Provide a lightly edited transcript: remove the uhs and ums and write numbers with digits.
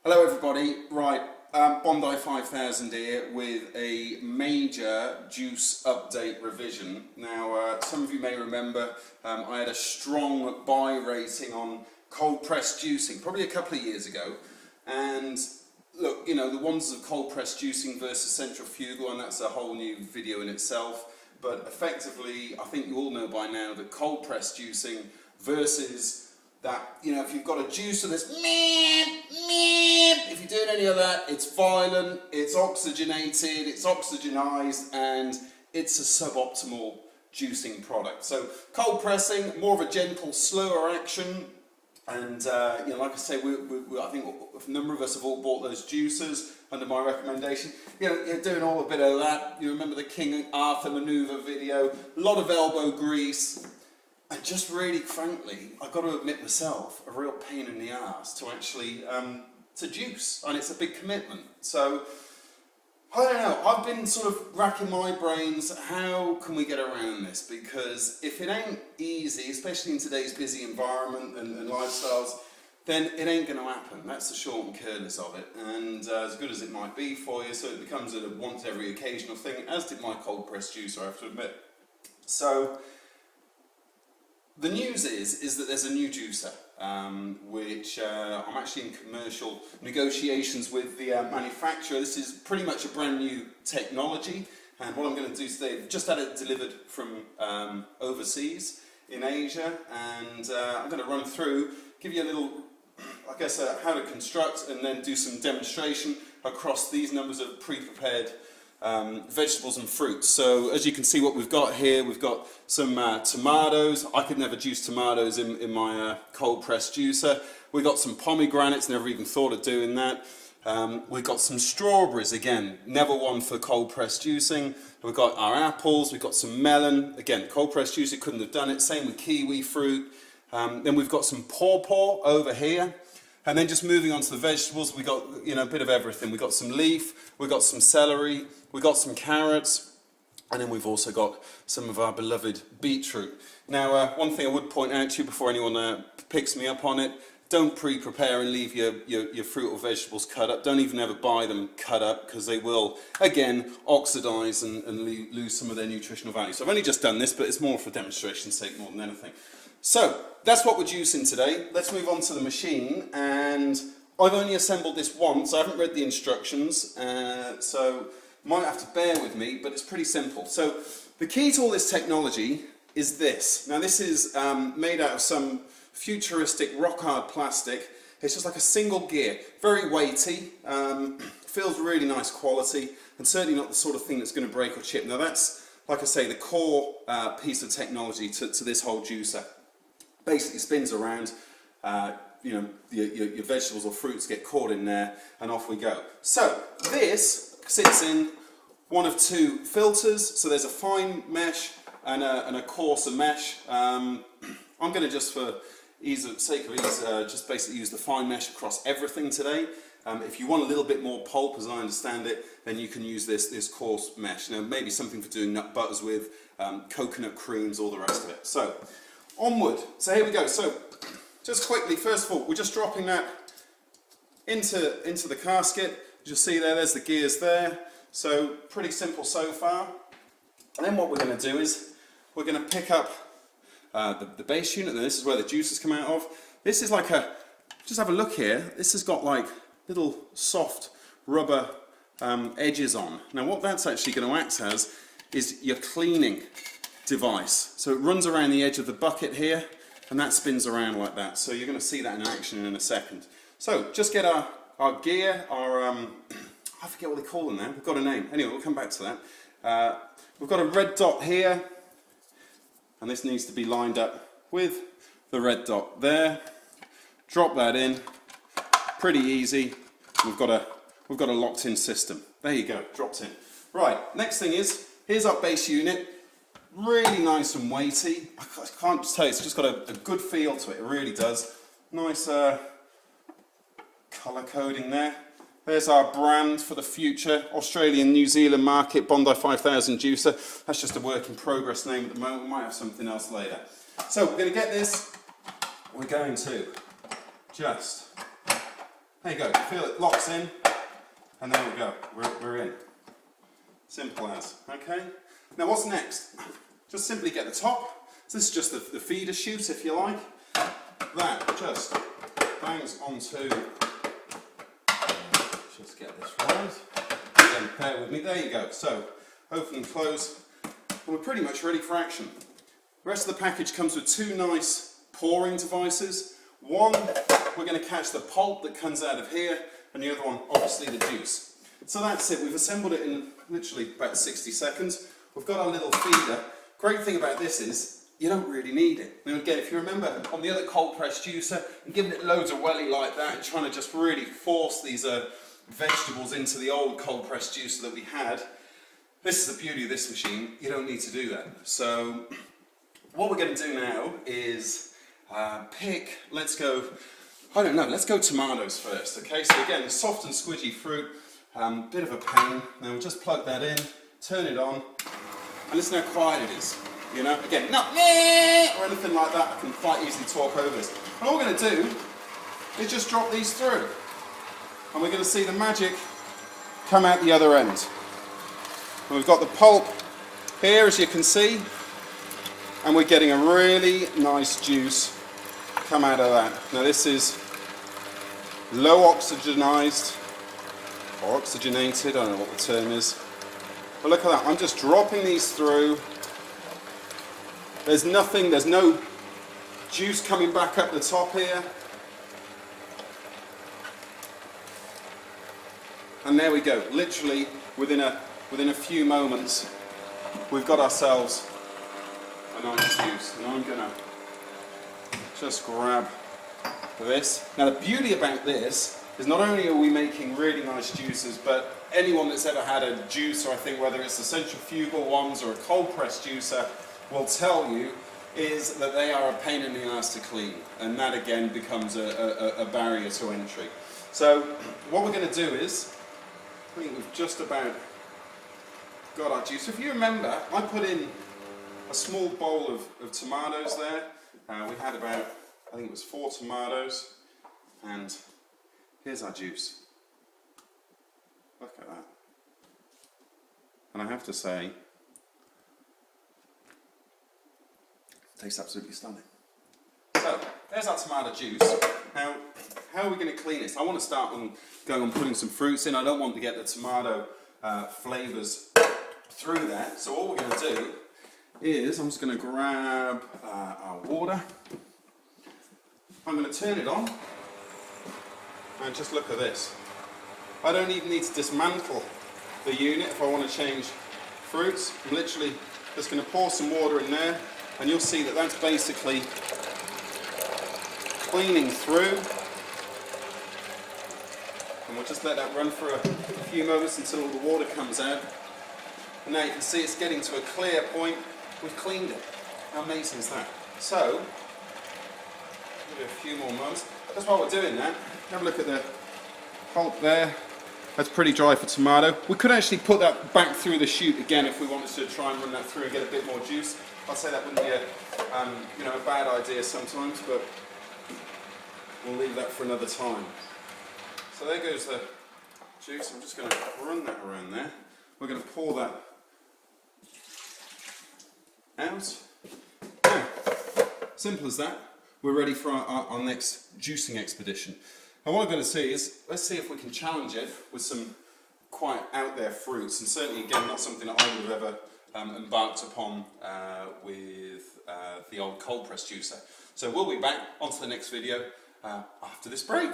Hello everybody, right, Bondi 5000 here with a major juice update revision. Now some of you may remember I had a strong buy rating on cold pressed juicing probably a couple of years ago, and look, you know, the wonders of cold pressed juicing versus centrifugal, and that's a whole new video in itself, but effectively I think you all know by now that cold pressed juicing versus that, you know, if you've got a juicer that's if you're doing any of that, it's violent, it's oxygenated, it's oxygenized, and it's a suboptimal juicing product. So cold pressing, more of a gentle, slower action, and you know, like I say, I think a number of us have all bought those juicers under my recommendation. You know, you're doing all a bit of that. You remember the King Arthur maneuver video, a lot of elbow grease. And just really frankly, I've got to admit myself, a real pain in the arse to actually to juice, and it's a big commitment. So I don't know, I've been sort of racking my brains, how can we get around this? Because if it ain't easy, especially in today's busy environment and lifestyles, then it ain't going to happen. That's the short and careless of it, and as good as it might be for you, so it becomes a once every occasional thing, as did my cold press juicer, I have to admit. So the news is that there's a new juicer, which I'm actually in commercial negotiations with the manufacturer. This is pretty much a brand new technology, and what I'm going to do today, I've just had it delivered from overseas in Asia, and I'm going to run through, give you a little, I guess, how to construct, and then do some demonstration across these numbers of pre-prepared vegetables and fruits. So as you can see, what we've got here, we've got some tomatoes. I could never juice tomatoes in my cold pressed juicer. We've got some pomegranates, never even thought of doing that. We've got some strawberries, again, never one for cold pressed juicing. We've got our apples, we've got some melon, again, cold pressed juicer couldn't have done it. Same with kiwi fruit. Then we've got some pawpaw over here. And then just moving on to the vegetables, we got, you know, a bit of everything. We got some leaf, we got some celery, we got some carrots, and then we've also got some of our beloved beetroot. Now, one thing I would point out to you before anyone picks me up on it, don't pre-prepare and leave your fruit or vegetables cut up. Don't even ever buy them cut up, because they will, again, oxidize and lose some of their nutritional value. So I've only just done this, but it's more for demonstration's sake more than anything. So that's what we're juicing today. Let's move on to the machine, and I've only assembled this once. I haven't read the instructions, so you might have to bear with me, but it's pretty simple. So the key to all this technology is this. Now this is made out of some futuristic rock hard plastic. It's just like a single gear, very weighty, feels really nice quality, and certainly not the sort of thing that's going to break or chip. Now that's, like I say, the core piece of technology to this whole juicer. Basically spins around, you know, your vegetables or fruits get caught in there, and off we go. So this sits in one of two filters. So there's a fine mesh and a coarser mesh. I'm going to, just for sake of ease, just basically use the fine mesh across everything today. If you want a little bit more pulp, as I understand it, then you can use this coarse mesh. Now maybe something for doing nut butters with, coconut creams, all the rest of it. So onward. So here we go. So just quickly, first of all, we're just dropping that into the casket. You'll see there's the gears there. So pretty simple so far. And then what we're going to do is we're going to pick up the base unit, and this is where the juices come out of. This is like just have a look here. This has got like little soft rubber edges on. Now what that's actually going to act as is your cleaning device. So it runs around the edge of the bucket here, and that spins around like that. So you're going to see that in action in a second. So just get our gear, I forget what they call them now, we've got a name. Anyway, we'll come back to that. We've got a red dot here, and this needs to be lined up with the red dot there. Drop that in, pretty easy. We've got a locked in system. There you go, dropped in. Right, next thing is, here's our base unit. Really nice and weighty. I can't just tell you, it's just got a good feel to it, it really does. Nice colour coding there. There's our brand for the future, Australian, New Zealand market, Bondi 5000 juicer. That's just a work in progress name at the moment, we might have something else later. So we're going to get this, we're going to just There you go, feel it locks in, and there we go, we're in. Simple as, okay? Now what's next? Just simply get the top. So this is just the feeder chute, if you like. That just bangs onto, just get this right. Again, bear with me, there you go. So, open and close, and we're pretty much ready for action. The rest of the package comes with two nice pouring devices. One, we're going to catch the pulp that comes out of here, and the other one, obviously, the juice. So that's it. We've assembled it in literally about 60 seconds. We've got our little feeder. Great thing about this is you don't really need it. Now again, if you remember on the other cold press juicer, and giving it loads of welly like that, and trying to just really force these vegetables into the old cold press juicer that we had, this is the beauty of this machine. You don't need to do that. So what we're going to do now is pick, let's go tomatoes first, okay? So again, soft and squidgy fruit, bit of a pain. Now we'll just plug that in, turn it on, and listen how quiet it is. You know, again, not meh or anything like that. I can quite easily talk over this. And all we're going to do is just drop these through. And we're going to see the magic come out the other end. And we've got the pulp here, as you can see, and we're getting a really nice juice come out of that. Now this is low oxygenized, or oxygenated, I don't know what the term is. But look at that, I'm just dropping these through. There's no juice coming back up the top here. And there we go, literally within a few moments, we've got ourselves a nice juice. And I'm gonna just grab this. Now the beauty about this is not only are we making really nice juices, but anyone that's ever had a juicer, I think whether it's the centrifugal ones or a cold press juicer, will tell you is that they are a pain in the ass to clean, and that again becomes a barrier to entry. So what we're going to do is, I think we've just about got our juice. If you remember, I put in a small bowl of tomatoes there. We had about, I think it was 4 tomatoes, and here's our juice. Look at that. And I have to say, tastes absolutely stunning. So, there's our tomato juice. Now, how are we going to clean this? I want to start on going and putting some fruits in. I don't want to get the tomato flavours through that. So what we're going to do is, I'm just going to grab our water. I'm going to turn it on. And just look at this. I don't even need to dismantle the unit if I want to change fruits. I'm literally just going to pour some water in there, and you'll see that that's basically cleaning through. And we'll just let that run for a few moments until all the water comes out. And now you can see it's getting to a clear point. We've cleaned it. How amazing is that? So, give it a few more moments. That's why we're doing that. Have a look at the pulp there. That's pretty dry for tomato. We could actually put that back through the chute again if we wanted to try and run that through and get a bit more juice. I'd say that wouldn't be a bad idea sometimes, but we'll leave that for another time. So there goes the juice. I'm just going to run that around there. We're going to pour that out. Now, simple as that. We're ready for our next juicing expedition. And what I'm going to see is, let's see if we can challenge it with some quite out there fruits, and certainly again not something that I would have ever embarked upon with the old cold press juicer. So we'll be back onto the next video after this break.